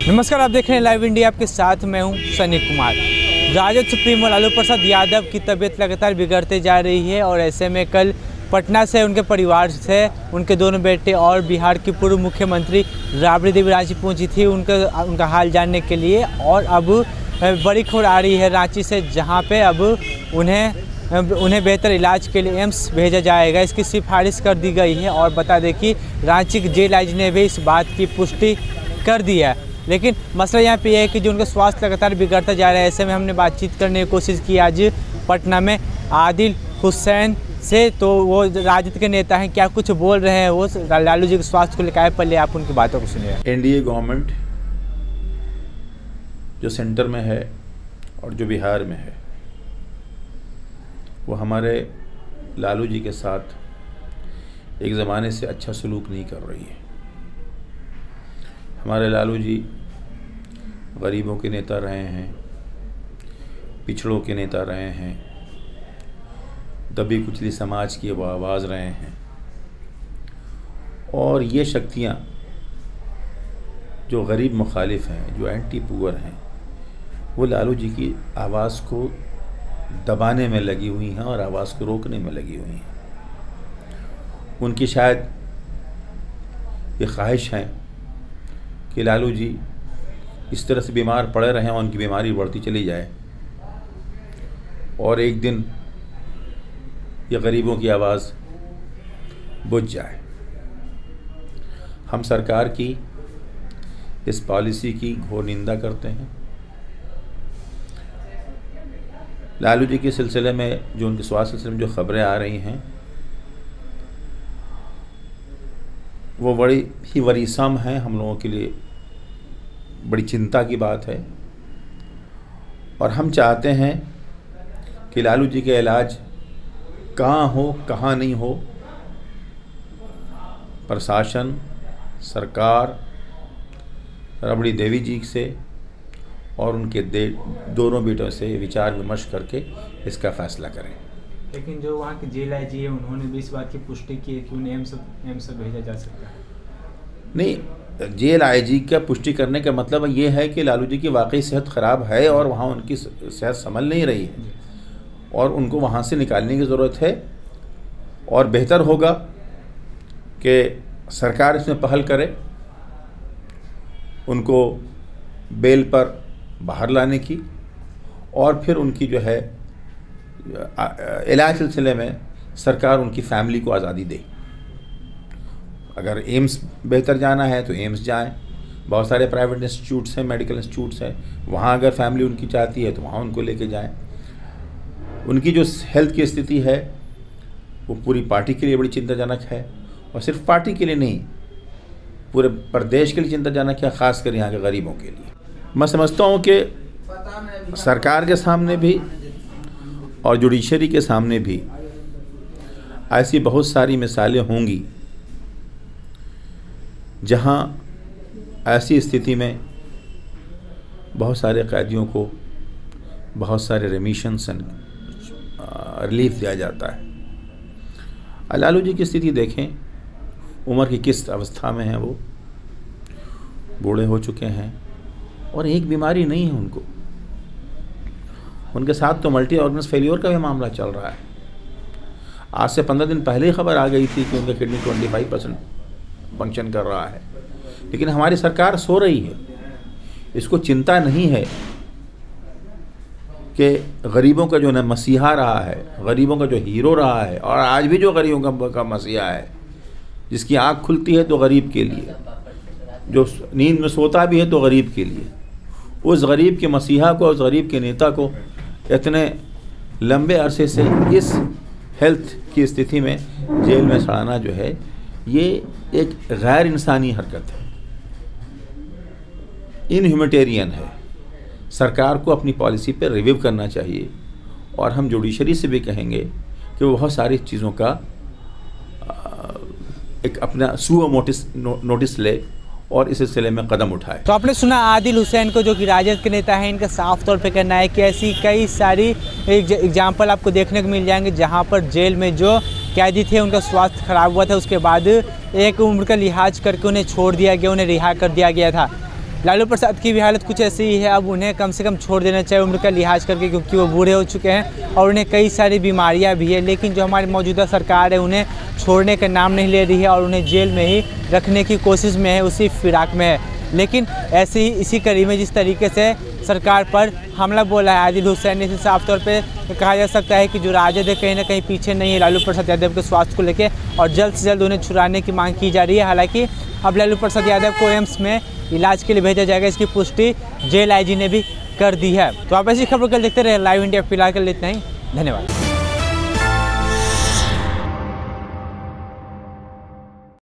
नमस्कार, आप देख रहे हैं लाइव इंडिया। आपके साथ मैं हूं सनी कुमार। राजद सुप्रीमो लालू प्रसाद यादव की तबीयत लगातार बिगड़ते जा रही है और ऐसे में कल पटना से उनके परिवार से उनके दोनों बेटे और बिहार की पूर्व मुख्यमंत्री राबड़ी देवी रांची पहुंची थी उनका हाल जानने के लिए। और अब बड़ी खबर आ रही है रांची से, जहां पे अब उन्हें बेहतर इलाज के लिए एम्स भेजा जाएगा, इसकी सिफारिश कर दी गई है। और बता दें कि रांची के जेल आईजी ने भी इस बात की पुष्टि कर दी है। लेकिन मसला यहाँ पे है कि जो उनका स्वास्थ्य लगातार बिगड़ता जा रहा है, ऐसे में हमने बातचीत करने की कोशिश की आज पटना में आदिल हुसैन से। तो वो राजद के नेता हैं, क्या कुछ बोल रहे हैं वो लालू जी के स्वास्थ्य को लेकर। पहले आप उनकी बातों को सुनिए। एनडीए गवर्नमेंट जो सेंटर में है और जो बिहार में है, वो हमारे लालू जी के साथ एक ज़माने से अच्छा सलूक नहीं कर रही है। हमारे लालू जी गरीबों के नेता रहे हैं, पिछड़ों के नेता रहे हैं, दबी कुचली समाज की वो आवाज़ रहे हैं। और ये शक्तियाँ जो गरीब मुखालिफ हैं, जो एंटी पुअर हैं, वो लालू जी की आवाज़ को दबाने में लगी हुई हैं और आवाज़ को रोकने में लगी हुई हैं। उनकी शायद ये ख्वाहिश है कि लालू जी इस तरह से बीमार पड़े रहें और उनकी बीमारी बढ़ती चली जाए और एक दिन ये गरीबों की आवाज़ बुझ जाए। हम सरकार की इस पॉलिसी की घोर निंदा करते हैं। लालू जी के सिलसिले में, जो उनके स्वास्थ्य सिलसिले में जो खबरें आ रही हैं, वो बड़ी ही वरीसम हैं। हम लोगों के लिए बड़ी चिंता की बात है और हम चाहते हैं कि लालू जी का इलाज कहाँ हो, कहाँ नहीं हो, प्रशासन, सरकार राबड़ी देवी जी से और उनके दोनों बेटों से विचार विमर्श करके इसका फैसला करें। लेकिन जो वहाँ के जेल आईजी है, उन्होंने भी इस बात की पुष्टि की है कि उन्हें एम्स भेजा जा सकता है। नहीं, जेल आईजी का पुष्टि करने का मतलब ये है कि लालू जी की वाकई सेहत ख़राब है और वहाँ उनकी सेहत संभल नहीं रही है और उनको वहाँ से निकालने की ज़रूरत है। और बेहतर होगा कि सरकार इसमें पहल करे, उनको बेल पर बाहर लाने की और फिर उनकी जो है इलाज सिलसिले में सरकार उनकी फैमिली को आज़ादी दे। अगर एम्स बेहतर जाना है तो एम्स जाएं। बहुत सारे प्राइवेट इंस्टीट्यूट्स हैं, मेडिकल इंस्टीट्यूट्स हैं, वहाँ अगर फैमिली उनकी चाहती है तो वहाँ उनको लेके जाएं। उनकी जो हेल्थ की स्थिति है वो पूरी पार्टी के लिए बड़ी चिंताजनक है और सिर्फ पार्टी के लिए नहीं, पूरे प्रदेश के लिए चिंताजनक है, ख़ासकर यहाँ के गरीबों के लिए। मैं समझता हूँ कि सरकार के सामने भी और जुडिशरी के सामने भी ऐसी बहुत सारी मिसालें होंगी जहाँ ऐसी स्थिति में बहुत सारे कैदियों को बहुत सारे रेमिशंस एंड रिलीफ दिया जाता है। लालू जी की स्थिति देखें, उम्र की किस अवस्था में हैं, वो बूढ़े हो चुके हैं और एक बीमारी नहीं है उनको। उनके साथ तो मल्टी ऑर्गन फेलियर का भी मामला चल रहा है। आज से 15 दिन पहले ही खबर आ गई थी कि उनका किडनी 25% फंक्शन कर रहा है, लेकिन हमारी सरकार सो रही है। इसको चिंता नहीं है कि गरीबों का जो न मसीहा रहा है, गरीबों का जो हीरो रहा है और आज भी जो गरीबों का मसीहा है, जिसकी आँख खुलती है तो गरीब के लिए, जो नींद में सोता भी है तो गरीब के लिए, उस गरीब के मसीहा को, उस गरीब के नेता को इतने लंबे अरसे से इस हेल्थ की स्थिति में जेल में सड़ाना जो है, ये एक गैर इंसानी हरकत है, इनह्यूमैनिटेरियन है। सरकार को अपनी पॉलिसी पर रिव्यू करना चाहिए और हम जुडिशरी से भी कहेंगे कि वो बहुत सारी चीज़ों का एक अपना नोटिस ले और इस सिलसिले में कदम उठाए। तो आपने सुना आदिल हुसैन को, जो कि राजद के नेता हैं। इनका साफ तौर पे कहना है कि ऐसी कई सारी एग्जाम्पल आपको देखने को मिल जाएंगे जहां पर जेल में जो कैदी थे उनका स्वास्थ्य खराब हुआ था, उसके बाद एक उम्र का लिहाज करके उन्हें छोड़ दिया गया, उन्हें रिहा कर दिया गया था। लालू प्रसाद की भी हालत कुछ ऐसी ही है। अब उन्हें कम से कम छोड़ देना चाहिए उम्र का लिहाज करके, क्योंकि वो बूढ़े हो चुके हैं और उन्हें कई सारी बीमारियां भी है। लेकिन जो हमारी मौजूदा सरकार है उन्हें छोड़ने का नाम नहीं ले रही है और उन्हें जेल में ही रखने की कोशिश में है, उसी फिराक में है। लेकिन ऐसे ही इसी कड़ी में जिस तरीके से सरकार पर हमला बोला है आदिल हुसैन ने, साफ तौर पे कहा जा सकता है कि जो राजद है कहीं ना कहीं पीछे नहीं है लालू प्रसाद यादव के स्वास्थ्य को लेकर, और जल्द से जल्द उन्हें छुड़ाने की मांग की जा रही है। हालांकि अब लालू प्रसाद यादव को एम्स में इलाज के लिए भेजा जाएगा, इसकी पुष्टि जेल आईजी ने भी कर दी है। तो आप ऐसी खबर कल देखते रहे लाइव इंडिया। फिलहाल के लिए इतना ही, धन्यवाद।